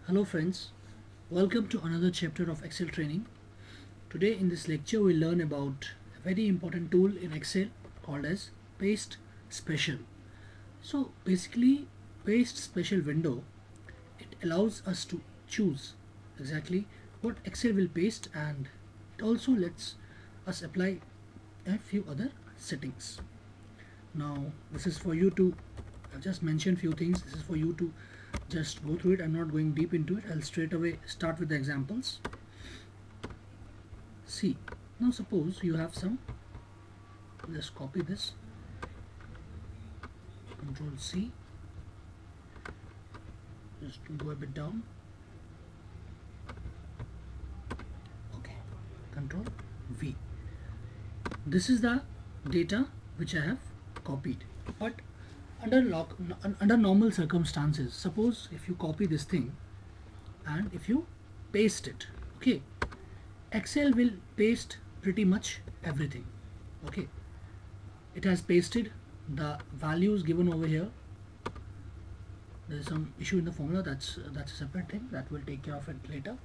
Hello friends, welcome to another chapter of Excel training. Today in this lecture we'll learn about a very important tool in Excel called as Paste Special. So basically Paste Special window, it allows us to choose exactly what Excel will paste, and it also lets us apply a few other settings. Now this is for you to, I've just mentioned few things. This is for you to just go through it. I'm not going deep into it. I'll straight away start with the examples. See, now suppose you have some, just copy this, Control C, just go a bit down, okay, Control V. This is the data which I have copied, but under normal circumstances, suppose if you copy this thing and if you paste it, okay, Excel will paste pretty much everything. Okay, it has pasted the values given over here. There is some issue in the formula, that's a separate thing that we'll take care of it later.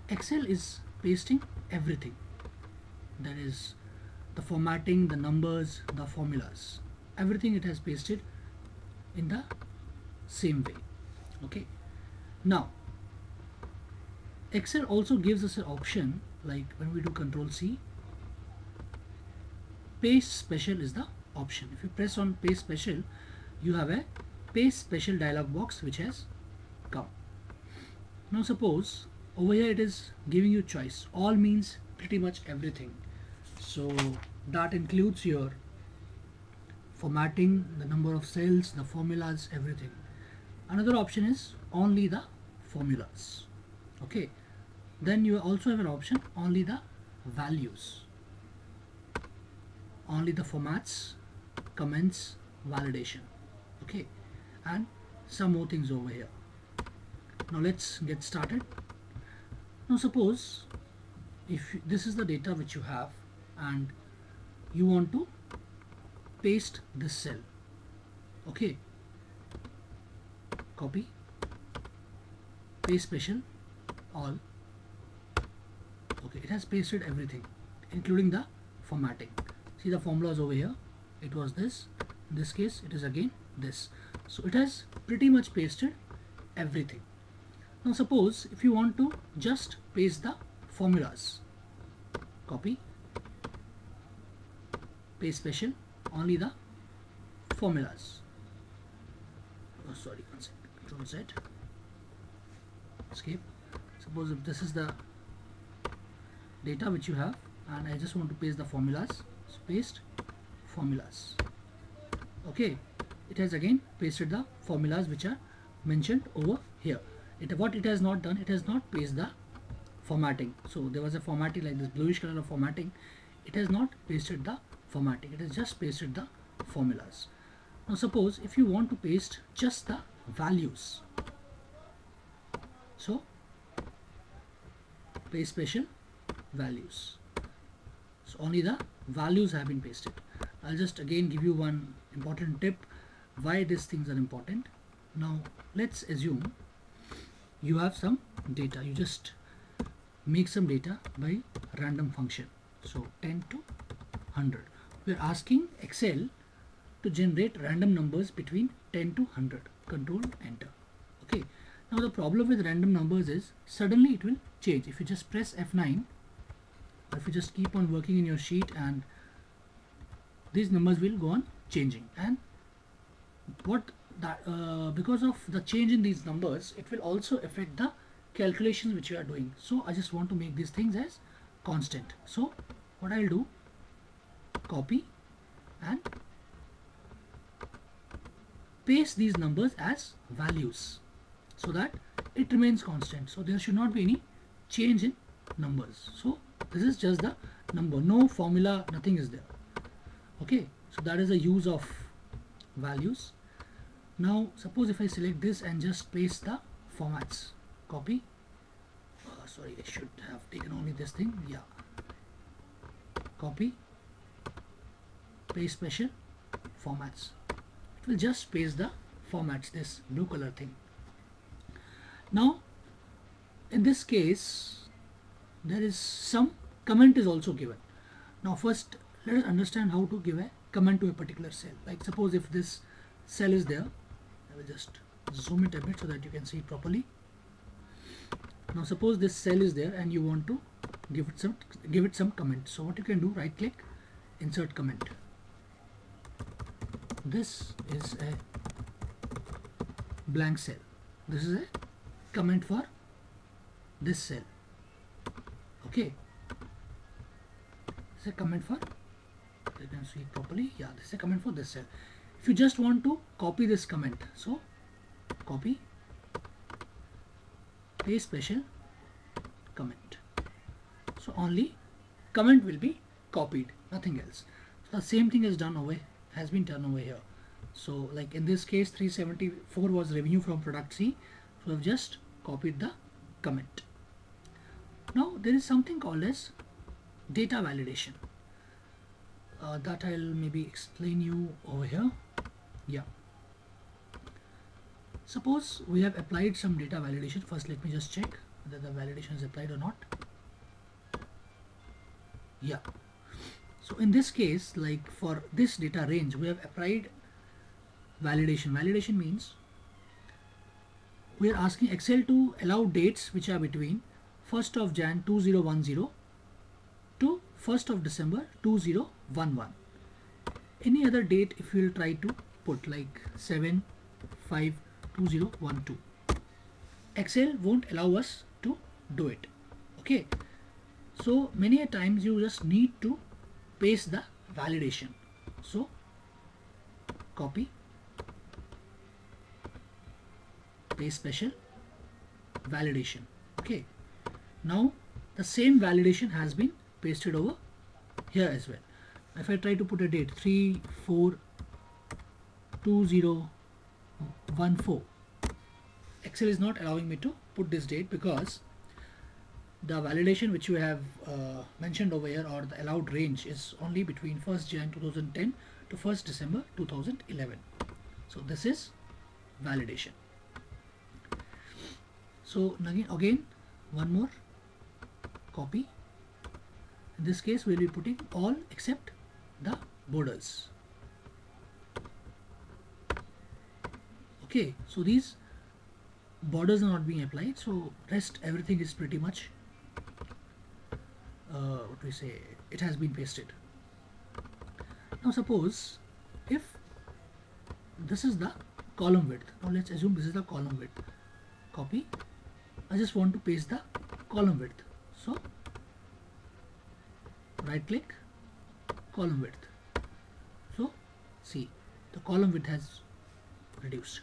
Excel is pasting everything. There is the formatting, the numbers, the formulas, everything it has pasted in the same way. Okay, now Excel also gives us an option, like when we do Control C, Paste Special is the option. If you press on Paste Special, you have a Paste Special dialog box which has come. Now suppose over here it is giving you choice. All means pretty much everything. So that includes your formatting, the number of cells, the formulas, everything. Another option is only the formulas. Okay, then you also have an option only the values, only the formats, comments, validation. Okay, and some more things over here. Now let's get started. Now suppose if this is the data which you have and you want to paste this cell, okay, copy, paste special, all. Okay, it has pasted everything including the formatting. See the formulas over here, it was this, in this case it is again this. So it has pretty much pasted everything. Now suppose if you want to just paste the formulas, copy, paste special, only the formulas. Oh sorry, one second, Control Z, escape. Suppose if this is the data which you have and I just want to paste the formulas, so paste formulas. Okay, it has again pasted the formulas which are mentioned over here. What it has not done, it has not pasted the formatting. So there was a formatting like this bluish color of formatting. It has not pasted the formatting, it has just pasted the formulas. Now suppose if you want to paste just the values, so paste special values. So only the values have been pasted. I'll just again give you one important tip why these things are important. Now let's assume you have some data, you just make some data by random function, so 10 to 100. We're asking Excel to generate random numbers between 10 to 100. Control enter. Okay, now the problem with random numbers is suddenly it will change. If you just press F9, or if you just keep on working in your sheet, and these numbers will go on changing, and because of the change in these numbers, it will also affect the calculations which you are doing. So I just want to make these things as constant. So what I'll do, copy and paste these numbers as values so that it remains constant. So there should not be any change in numbers. So this is just the number, no formula, nothing is there. Okay, so that is the use of values. Now suppose if I select this and just paste the formats, copy, sorry, I should have taken only this thing, yeah, copy, paste special, formats. It will just paste the formats, this blue color thing. Now in this case there is some comment is also given. Now first let us understand how to give a comment to a particular cell. Like suppose if this cell is there, I will just zoom it a bit so that you can see it properly. Now suppose this cell is there and you want to give it some comment. So what you can do, right click, insert comment. This is a blank cell. This is a comment for this cell. Okay, this is a comment for, you can see it properly. Yeah, this is a comment for this cell. If you just want to copy this comment, so copy, paste special comment. So only comment will be copied, nothing else. So the same thing has been done over here. So like in this case 374 was revenue from product C, so I've just copied the comment. Now there is something called as data validation, that I'll maybe explain you over here. Yeah, suppose we have applied some data validation. First let me just check whether the validation is applied or not. Yeah, so in this case, like for this data range we have applied validation. Validation means we are asking Excel to allow dates which are between 1st of Jan 2010 to 1st of December 2011. Any other date if you will try to put like 7/5/2012, Excel won't allow us to do it. Okay, so many a times you just need to paste the validation. So copy, paste special validation. Okay, now the same validation has been pasted over here as well. If I try to put a date 3/4/2014, Excel is not allowing me to put this date because the validation which you have mentioned over here, or the allowed range, is only between 1st Jan 2010 to 1st December 2011. So this is validation. So again one more, copy. In this case we will be putting all except the borders. Okay, so these borders are not being applied, so rest everything is pretty much what we say, it has been pasted. Now suppose if this is the column width, now let's assume this is the column width. Copy, I just want to paste the column width, so right click, column width. So see, the column width has reduced.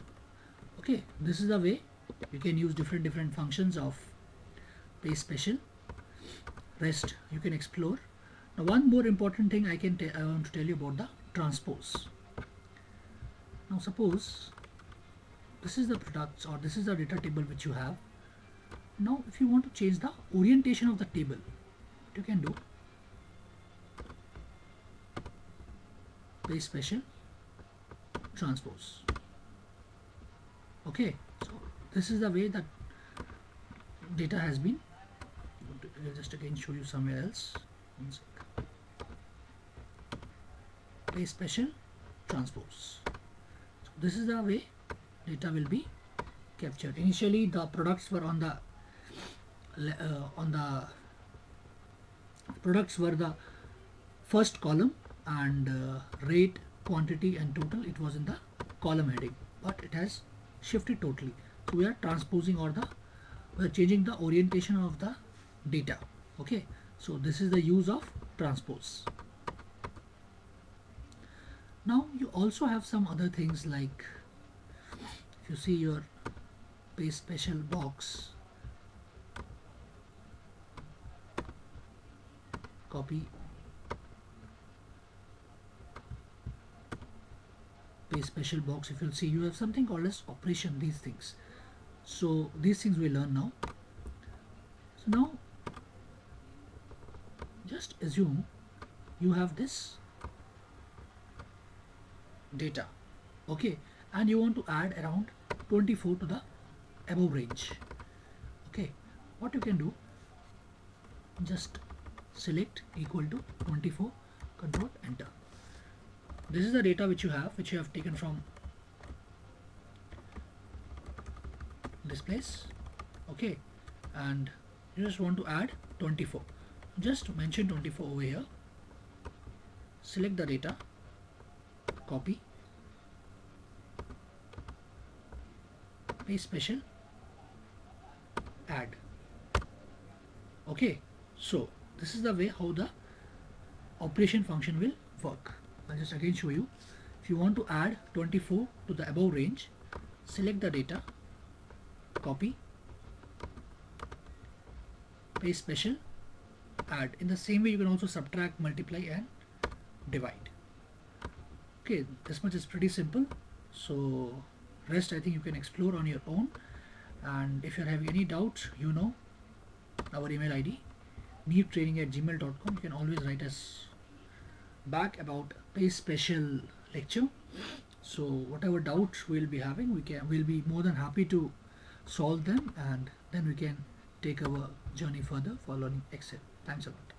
Okay, this is the way you can use different functions of paste special. Rest you can explore. Now one more important thing I want to tell you about the transpose. Now suppose this is the products, or this is the data table which you have. Now if you want to change the orientation of the table, what you can do, paste special transpose. Okay, so this is the way that data has been. I'll just again show you somewhere else. One sec. Paste special transpose. So this is the way data will be captured. Initially the products were on the products were the first column, and rate, quantity and total, it was in the column heading, but it has shifted totally. So we are transposing, or we are changing the orientation of the data. Okay, so this is the use of transpose. Now you also have some other things, like if you see your paste special box, copy, paste special box, if you'll see, you have something called as operation, these things. So these things we learn now. So now just assume you have this data, okay, and you want to add around 24 to the above range. Okay, what you can do, just select equal to 24, control enter. This is the data which you have taken from this place. Okay, and you just want to add 24, just mention 24 over here, select the data, copy, paste special, add. Okay, so this is the way how the operation function will work. I'll just again show you. If you want to add 24 to the above range, select the data, copy, paste special, add. In the same way you can also subtract, multiply and divide. Okay, this much is pretty simple. So rest I think you can explore on your own, and if you're having any doubts, you know our email ID neattraining@gmail.com. You can always write us back about paste special lecture. So whatever doubts we'll be having, we'll be more than happy to solve them, and then we can take our journey further for learning Excel. Thanks a lot.